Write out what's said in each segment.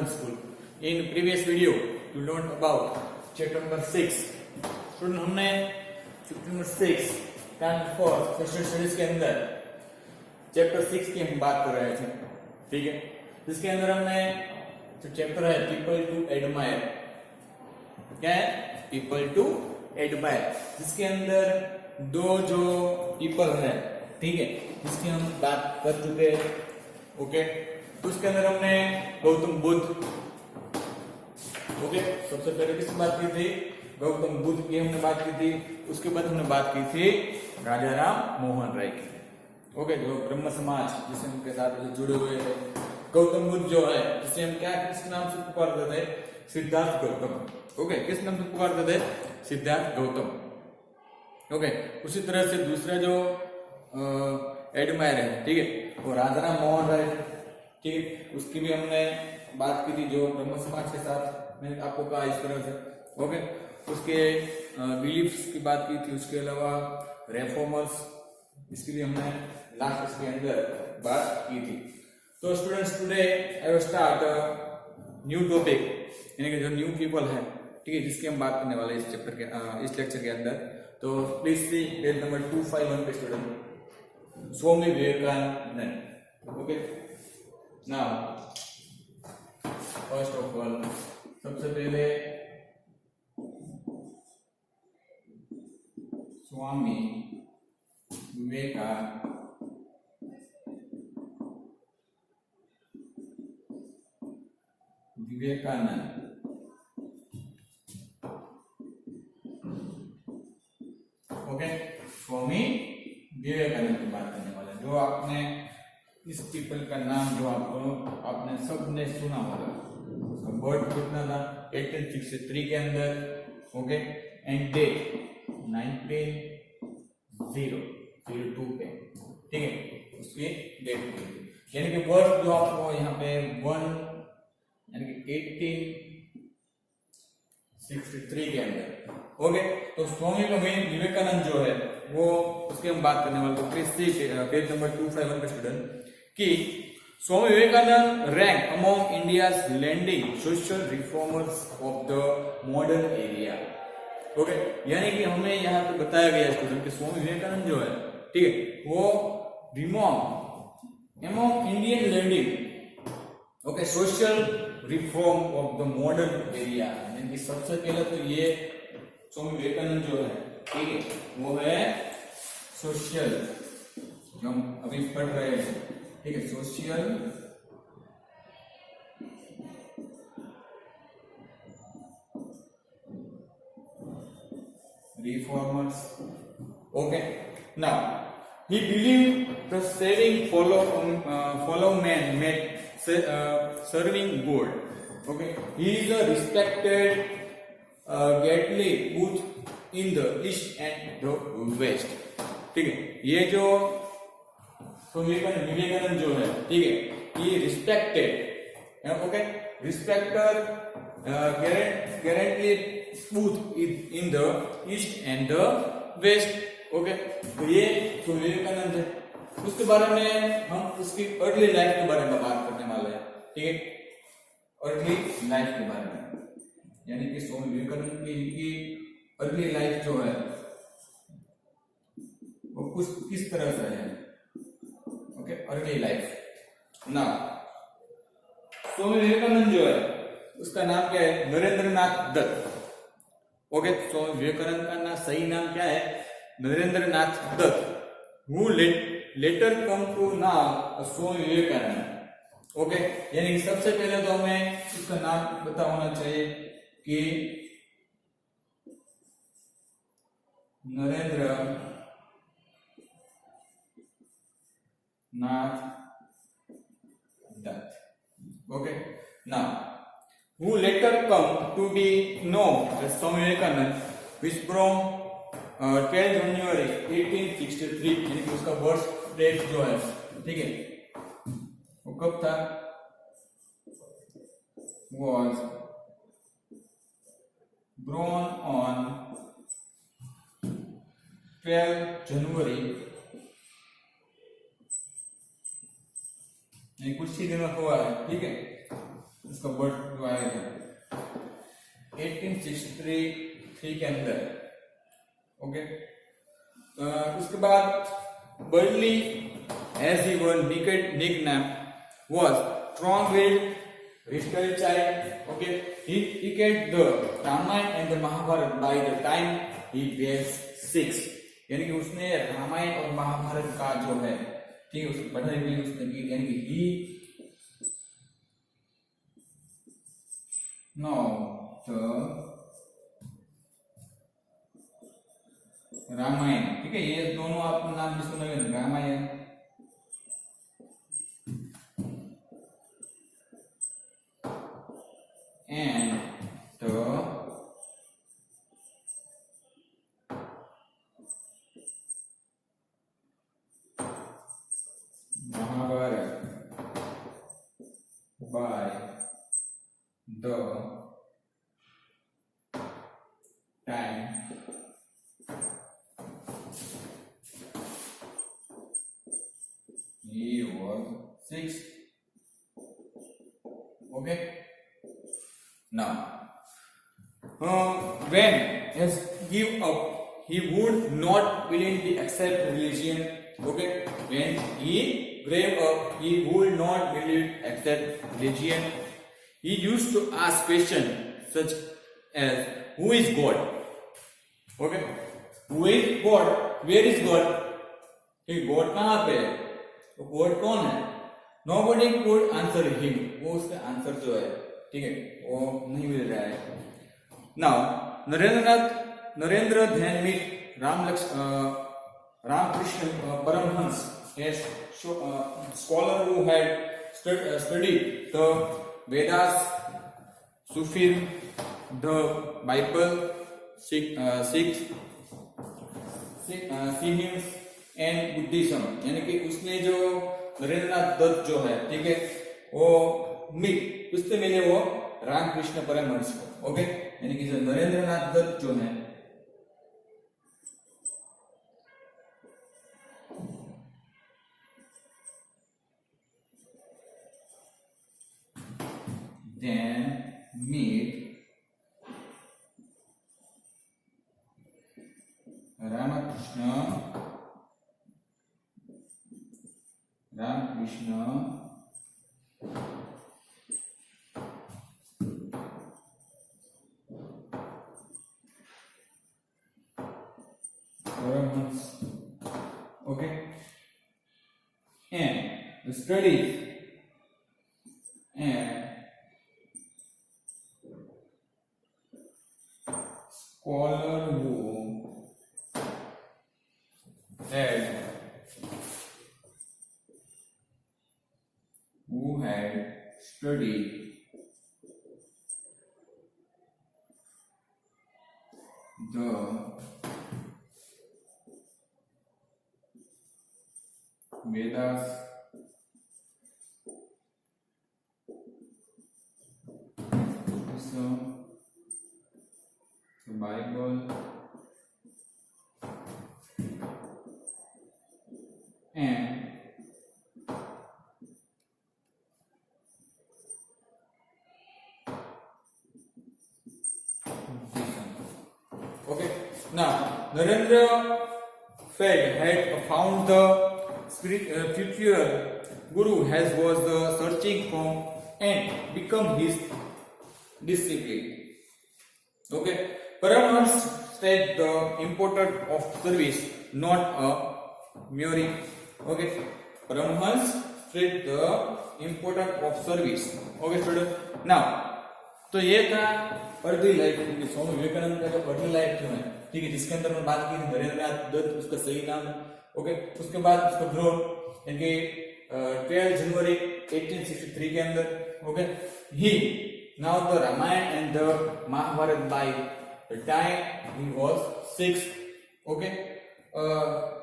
School. In previous video, you learned about chapter number 6. Student हमने chapter number 6 कांड 4 social studies के अंदर chapter 6 की हम बात कर रहे थे, ठीक है। जिसके अंदर हमने जो चैप्टर है पीपल टू एडमायर, क्या है पीपल टू एडमायर, जिसके अंदर दो जो पीपल है, ठीक है, जिसकी हम बात कर चुके हैं, ओके। उसके अंदर हमने गौतम बुद्ध, ओके, सबसे पहले किसकी बात की थी? गौतम बुद्ध की हमने बात की थी। उसके बाद हमने बात की थी राजा राम मोहन राय की, ओके, जो ब्रह्म समाज जिसे उनके साथ जुड़े हुए थे। गौतम बुद्ध जो है जिसे हम क्या किस नाम से पुकारते थे? सिद्धार्थ गौतम, ओके, किस नाम से पुकारते थे? सिद्धार्थ गौतम, ओके। उसी तरह से दूसरा जो एडमायर है, ठीक है, वो राजा राम मोहन राय, ठीक है, उसकी भी हमने बात की थी, जो ब्रह्म समाज के साथ मैंने आपको कहा इस तरह से, ओके। उसके बिलीफ्स की बात की थी। उसके अलावा रेफॉर्मर्स, इसकी भी हमने लास्ट इसके अंदर बात की थी। तो students, today I will start new topic, यानी कि जो न्यू पीपल है, ठीक है, जिसकी हम बात करने वाले हैं इस चैप्टर के इस लेक्चर के अंदर। तो प्लीज सी पेज नंबर 251 पे student, Swami Vivekananda, okay. Now first of all, सबसे पहले स्वामी विवेकानंद, ओके, स्वामी विवेकानंद की बात करने वाले, जो आपने इस पीपल का नाम जो आपने सबने सुना होगा। उसका बर्थ कितना था? 1863 के अंदर, ओके, एंड डेट 1902 पे, ठीक है, उसकी डेट थी। यानी कि बर्थ जो आपको यहाँ पे 1 यानी कि 1863 के अंदर, ओके। तो स्वामी विवेकानंद जो है वो उसकी हम बात करने वाले। तो प्लीज सी पेज नंबर 251 पे स्टूडेंट कि Swami Vivekananda rank among India's leading social reformers of the modern era, okay. यानी कि हमें यहाँ पे बताया गया स्टूडेंट कि स्वामी विवेकानंद जो है, ठीक है, वो रिमॉन्ग among Indian leading, okay, social reform of the modern era. यानी कि सबसे पहले तो ये स्वामी विवेकानंद जो है, ठीक है, वो है सोशल, जो हम अभी पढ़ रहे हैं, ठीक है, social reformers, okay. Now he believed the saving follow man made serving good, okay. He is a respected greatly both in the east and the west, ठीक है। ये जो विवेकानंद जो है, ठीक है, ये respected, okay, respected guaranteed both in the east and the west, okay. तो ये तो विवेकानंद है। उसके बारे में हम उसकी अर्ली लाइफ के बारे में बात करने वाले हैं, ठीक है, अर्ली लाइफ के बारे में। यानी कि स्वामी विवेकानंद की अर्ली लाइफ जो है वो कुछ किस तरह से है, ओके, अर्ली लाइफ ना। स्वामी विवेकानंद जो है उसका नाम क्या है? नरेंद्रनाथ दत्त, ओके। स्वामी विवेकानंद का नाम सही नाम क्या है? Narendranath Datta, who later come to नाम स्वामी विवेकानंद, ओके। यानी कि सबसे पहले तो हमें इसका नाम पता होना चाहिए कि Narendranath Datta, okay. Now who later come to be known as Swami Vivekanand, which from 12 January 1863, यानी कि उसका बर्थ डेट जो है, ठीक है, वो कब था? was born on 12 January, कुछ ही दिनों हुआ है, ठीक है, उसका बर्थ जो आया था 1863 के अंदर। ओके, उसके बाद बर्डली as he was nickname was strong-willed, restored child. Okay, he kept the Ramayana and the Mahabharata by the time he was 6. यानी कि उसने रामायण और महाभारत का जो है ठीक है उसकी पढ़ाई भी उसने की, यानी कि he know the रामायण। ठीक है, ये दोनों आपको नाम भी सुने होंगे, Ramayan and the Mahabharata by the time he was 6. Okay, now when he give up, he would not willingly accept religion. Okay, when he gave up, he would not willingly accept religion. He used to ask questions such as who is God? Okay, who is God? Where is God? Hey, God कहाँ पे है? तो God कौन है? Nobody could answer him. वो उसका answer जो है ठीक है वो नहीं मिल रहा है। Now नरेंद्र ध्यान में Ramakrishna Paramhans, a scholar who had studied the Vedas, Sufism, the Bible, Sikhs, and Buddhism, यानी कि उसने जो नरेंद्रनाथ दत्त जो है ठीक है वो उससे मिले वो रामकृष्ण परमहंस को। ओके, यानी कि जो नरेंद्रनाथ दत्त जो है then meet Ramakrishna Paramhans. Okay, and the studies and scholar who had studied the Vedas, the Bible, and okay, now Narendra Fed had found the spiritual guru as was the searching for and become his disciple. Okay, Paramhans stressed the importance of service, not a mere. Okay, Paramhans stressed the importance of service. Okay, student. Now, तो ये था early life, स्वामी विवेकानंद का जो early life जो है ठीक है जिसके अंदर मैं बात की थी नरेंद्रनाथ दत्त उसका सही नाम है। ओके, उसके बाद उसका ग्रोथ यानी 12 जनवरी 1863 के अंदर। Okay, he now the Ramayana and the Mahabharata by the time he was 6। Okay,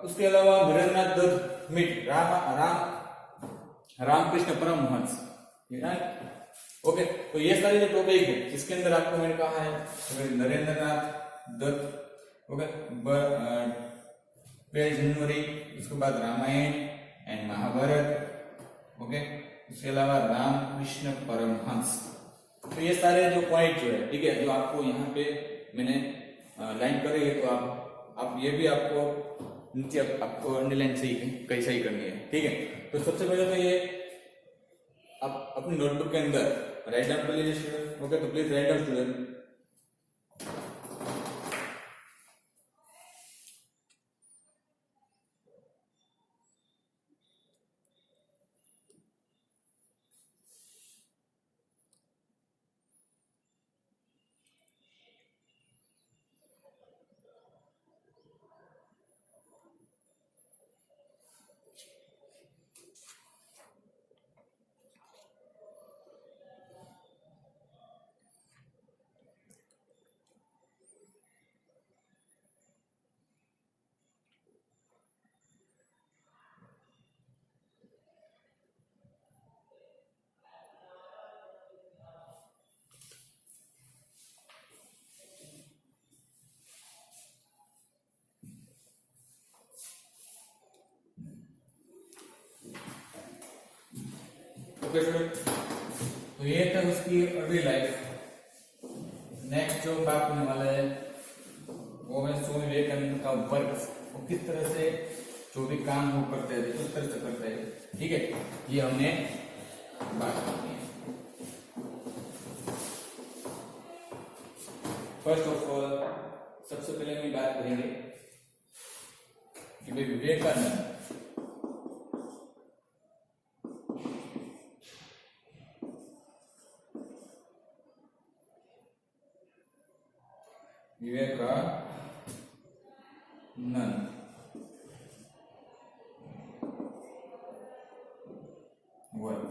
उसके अलावा नरेंद्रनाथ दत्त मीट रामकृष्ण परमहंस। ओके, तो ये सारे जो टॉपिक है जिसके अंदर आपको मैंने कहा है नरेंद्रनाथ दत्त, ओके, 12 जनवरी, उसके बाद रामायण एंड महाभारत, ओके, उसके अलावा रामकृष्ण परमहंस। तो ये सारे जो पॉइंट जो है, ठीक है, जो आपको यहाँ पे मैंने लाइन करी है, तो आप ये भी आपको नीचे आपको अंडरलाइन सही कैसा ही करनी है, ठीक है। तो सबसे पहले तो ये आप अपनी नोटबुक के अंदर राइट डाउन कर लीजिए स्टूडेंट। ओके, तो प्लीज राइट डाउन स्टूडेंट। तो ये था उसकी अर्ली लाइफ। नेक्स्ट जो बात होने वाला है वो है स्वामी विवेकानंद का वर्क, वो किस तरह से जो भी काम वो करते थे किस तरह से करते हैं, ठीक है, ये हमने बात करनी है। फर्स्ट ऑफ ऑल सबसे पहले हम बात करेंगे कि भाई विवेकानंद वर्क,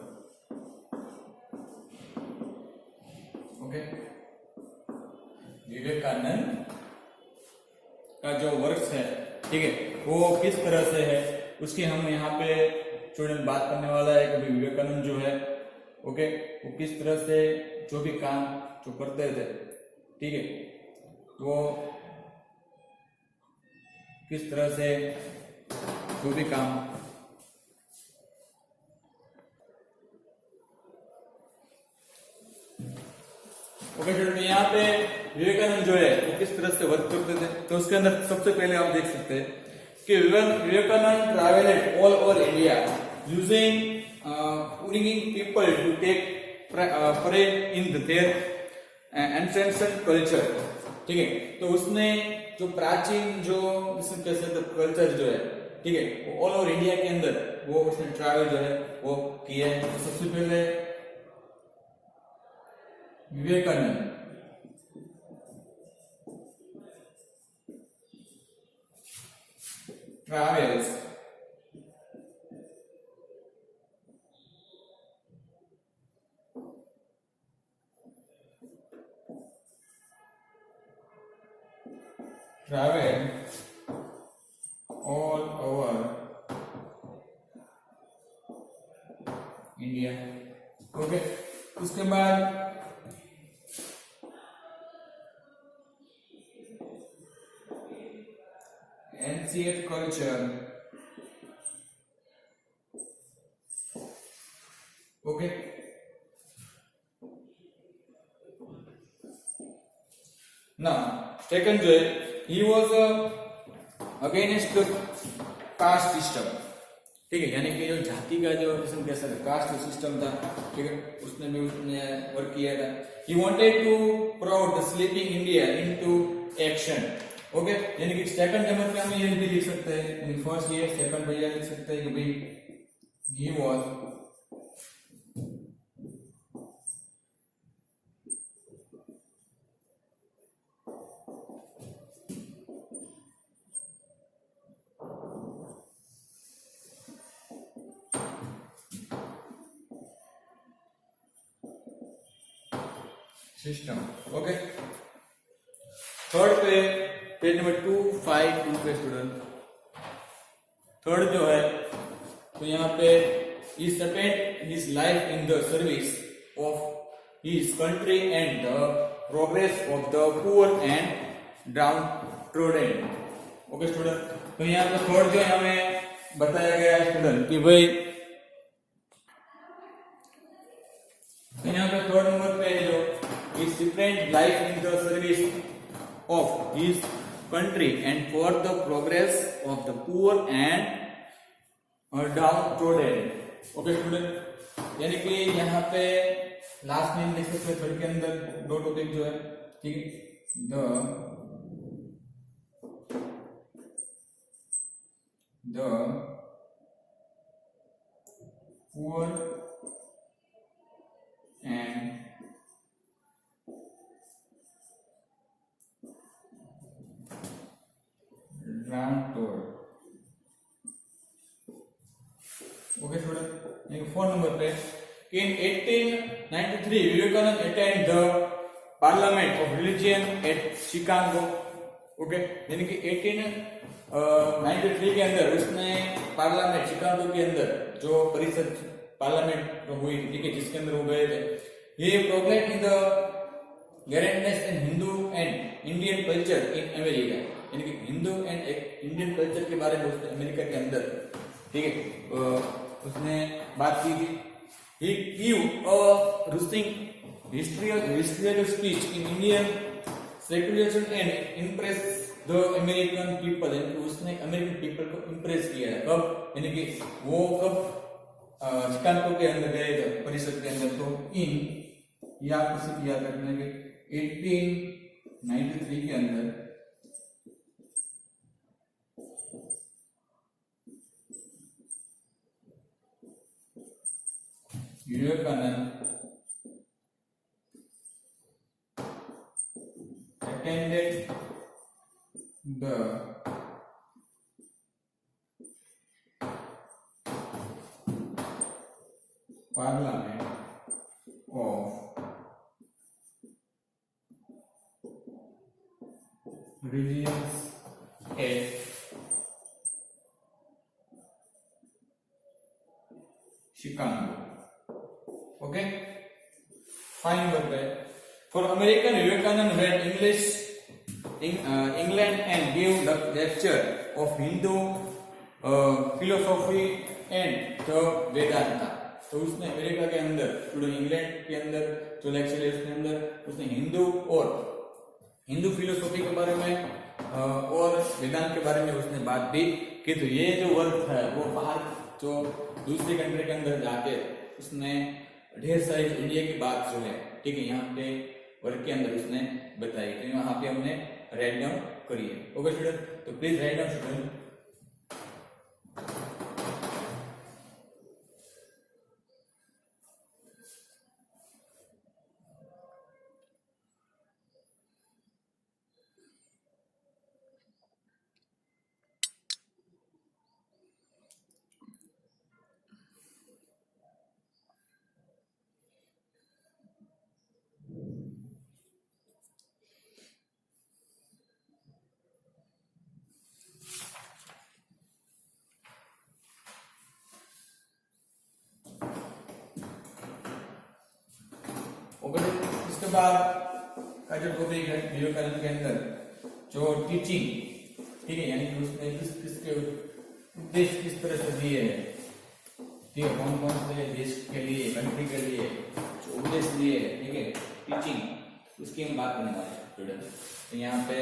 ओके, विवेकानंद का जो वर्क्स है, ठीक है, वो किस तरह से है उसकी हम यहाँ पे स्टूडेंट बात करने वाला है कि विवेकानंद जो है, ओके, वो किस तरह से जो भी काम जो करते थे, ठीक है, वो किस तरह से जो भी काम ओके स्टूडेंट, यहाँ पे विवेकानंद जो है वो किस तरह से वर्क करते थे, तो उसके अंदर सबसे पहले आप देख सकते हैं कि Vivekananda travelled all over India using bringing people to take part in their ancient culture, ठीक है। तो उसने जो प्राचीन जो कल्चर जो है, ठीक है, वो ऑल ओवर इंडिया के अंदर वो उसने ट्रैवल जो है वो किया है। तो सबसे पहले Vivekananda travels all over India, okay. उसके बाद ancient culture, okay, now second जो है he was against the caste system, ठीक है, यानी कि जो जाति का जो कैसा था कास्ट सिस्टम था, ठीक है, उसने भी उसने वर्क किया था। he wanted to promote the sleeping India into action, okay, यानी कि सेकंड नंबर पे हम ये भी लिख सकते हैं, फर्स्ट ये सेकंड पे ये लिख सकते हैं कि भाई he was system, okay. Third पे पेज नंबर 252 पे स्टूडेंट थर्ड जो है, तो यहाँ पे he spent his life in the service of his country and the progress of the poor and downtrodden, okay student. तो यहाँ पे थर्ड जो हमें बताया गया है स्टूडेंट कि भाई यहाँ पे थर्ड नंबर पे जो his different life in the service of his country and for the progress of the poor and downtrodden. Okay student, यानी कि यहाँ पे लास्ट में लिख सकते हैं थर्ड के अंदर दो टॉपिक जो है, ठीक है, the poor and downtrodden. Okay student, 4 नंबर पे in 1893 Vivekananda attended the parliament of religion at Chicago. Okay, यानी कि 1893 के अंदर उसने पार्लियामेंट शिकागो के अंदर जो परिषद पार्लियामेंट हुई, ठीक है, जिसके अंदर वो गए थे, ये program in the greatness in Hindu and Indian culture in America, यानी कि हिंदू एंड इंडियन कल्चर के बारे में उसने अमेरिका के अंदर, ठीक है, उसने बात की थी. He gave a rusting historical speech in Indian secularism and impressed the American people. यानी कि उसने अमेरिकन पीपल को इम्प्रेस किया है. कब, यानी कि वो कब शिकागो के अंदर गए थे परिषद के अंदर, तो इन या आपको सिर्फ याद रखना है कि 1893 के अंदर Vivekananda attended the Parliament of Religions at Chicago. Okay, fine. For American, Vivekananda read English in England and gave the lecture of Hindu philosophy and the Vedanta. तो उसने अमेरिका के अंदर, स्टूडेंट इंग्लैंड के अंदर जो लेक्चर है उसके अंदर उसने हिंदू और हिंदू फिलोसॉफी के बारे में और वेदांत के बारे में उसने बात भी की. तो ये जो वर्क है वो बाहर जो दूसरी कंट्री के अंदर जाके उसने ढेर सारी इंडिया की बात जो है, ठीक है, यहाँ पे वर्क के अंदर उसने बताई. तो यहाँ पे हमने राइट डाउन करिए. ओके स्टूडेंट, तो प्लीज राइट डाउन स्टूडेंट. इसके बाद का जो टॉपिक है विवेकानंद के अंदर जो टीचिंग, ठीक है, यानी कि उसने किसके उद्देश्य किस तरह से दिए हैं, ठीक है, कौन कौन से देश के लिए, कंट्री के लिए जो उद्देश्य दिए है, ठीक है, टीचिंग, उसकी हम बात करने वाले हैं स्टूडेंट. तो यहाँ पे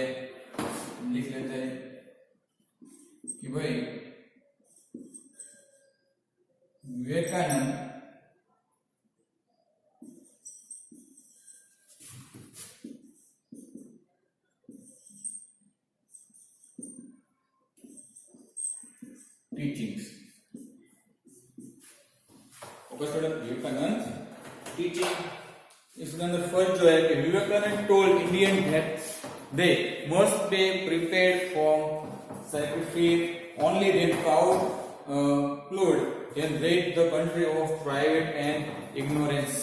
लिख लेते हैं कि भाई Vivekananda teachings. Okay student, Vivekananda teaching. इसके अंदर फर्स्ट जो है कि Vivekananda told Indian that they must be prepared for sacrifice only when proud can rid the country of private and ignorance.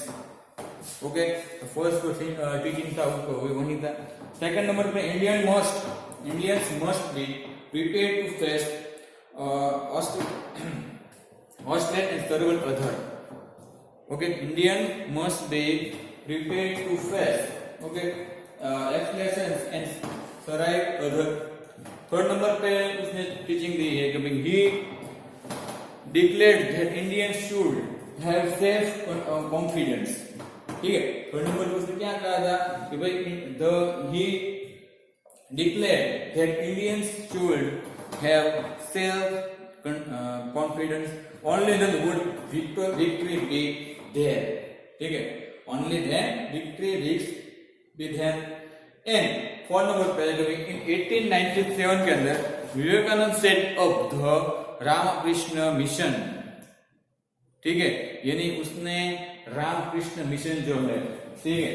Okay, the first teaching था उसको वही था. Second number पे Indians must be prepared to face hostile and terrible other. Okay, Indian must be prepared to face exploitations and survive other. Third number पे उसने teaching दी है कि he declared that Indians should have self confidence. ठीक है। Third number पे उसने क्या कहा था कि भाई he declared that Indians should have self confidence only then would victory be there, ठीक है, only then victory be there। And four number पे इन 1897 के अंदर Vivekananda set up the Ramakrishna Mission, ठीक है, यानी उसने रामकृष्ण मिशन जो है, ठीक है,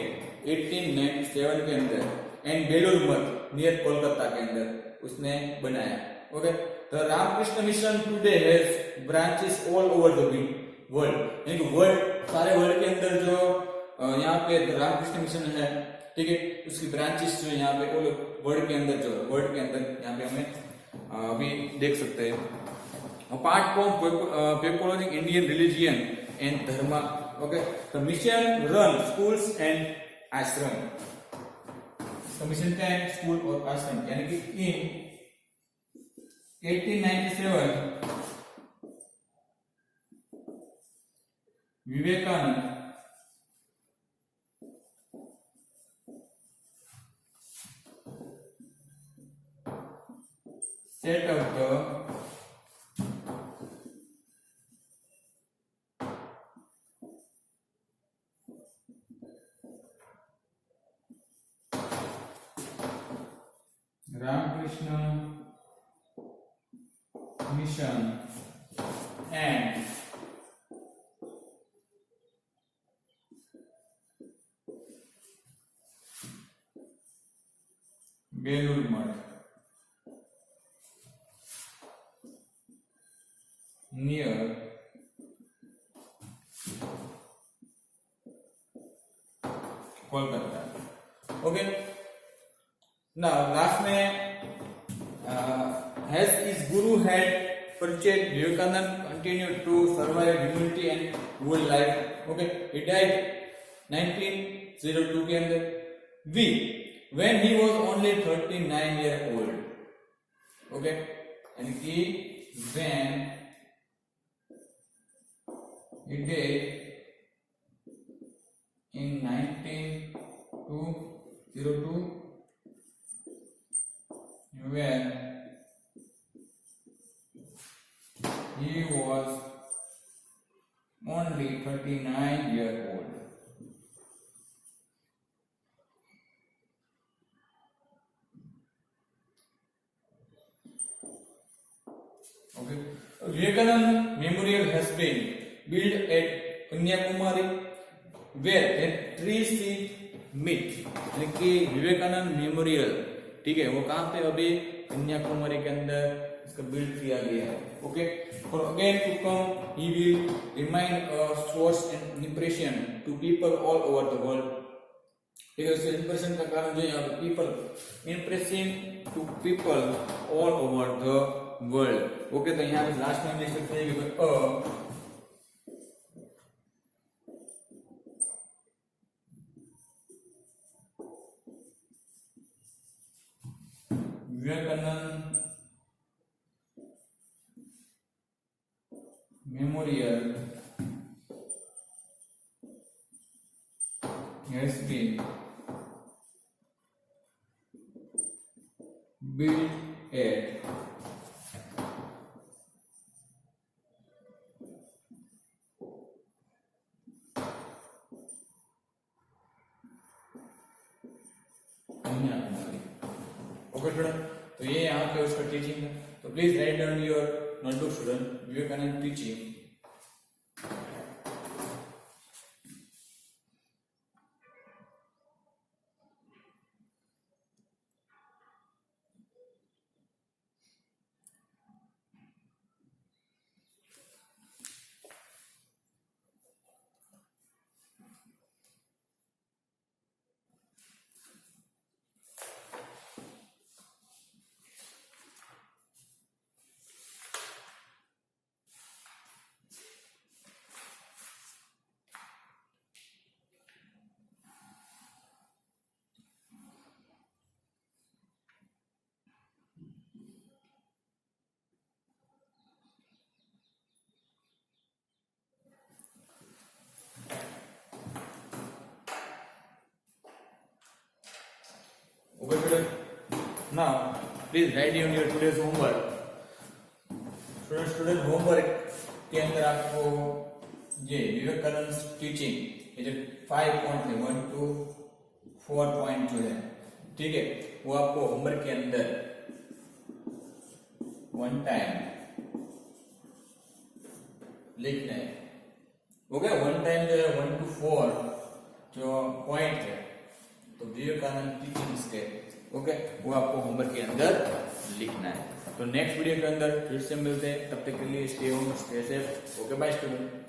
1897 के अंदर एंड बेलूर मठ नियर कोलकाता के अंदर उसने बनाया। Okay, the Ramakrishna Mission today has branches all over the world, यानी कि वर्ल्ड, सारे वर्ल्ड के अंदर जो यहाँ पे रामकृष्ण मिशन है, ठीक है, उसकी ब्रांचेस जो यहाँ पे ऑल वर्ल्ड के अंदर, जो वर्ल्ड के अंदर यहाँ पे हमें अभी देख सकते हैं। Apart from popularising Indian religion and dharma, okay, the mission run schools and ashram. तो मिशन क्या है? स्कूल और आश्रम, यानी कि इन 1897 Vivekananda set up the Ramakrishna Mission and Belur Math near Kolkata। Okay, now last में as his guru had purchased, Vivekanand continued to survive humanity and world life। Okay, he died 1902 के अंदर when he was only 39 years old। Okay, and he when he died in 1902 when he was only 39 years old। Okay, Vivekananda Memorial has been built at Kanyakumari where the three seas meet, यानी कि Vivekananda memorial, ठीक है, वो कहाँ पे? अभी कन्याकुमारी के अंदर इसका बिल्ड किया गया है। Okay, for again to come he will remind a source and impression to people all over the world. ठीक है, उसके इंप्रेशन का कारण जो है यहाँ पे people, impressing to people all over the world. Okay, तो यहाँ पे लास्ट में लिख सकते हैं कि Vivekananda memorial has been built at Kanyakumari. Okay student, तो ये यहाँ पे उसका टीचिंग है। तो please write down your notebook student, Vivekananda teaching. Okay, student. Now, please write down your today's homework. Student homework के अंदर आपको ये विवेकानंद टीचिंग ये जो 5 पॉइंट है 1 to 4 पॉइंट जो है, ठीक है, वो आपको होमवर्क के अंदर वन टाइम लिखना है। ओके, वन टाइम जो है 1 to 4 जो पॉइंट है तो विवेकानंद टीचिंग्स के, ओके, वो आपको होमवर्क के अंदर लिखना है। तो नेक्स्ट वीडियो के अंदर फिर से मिलते हैं, तब तक के लिए stay home, stay safe. Okay, bye student.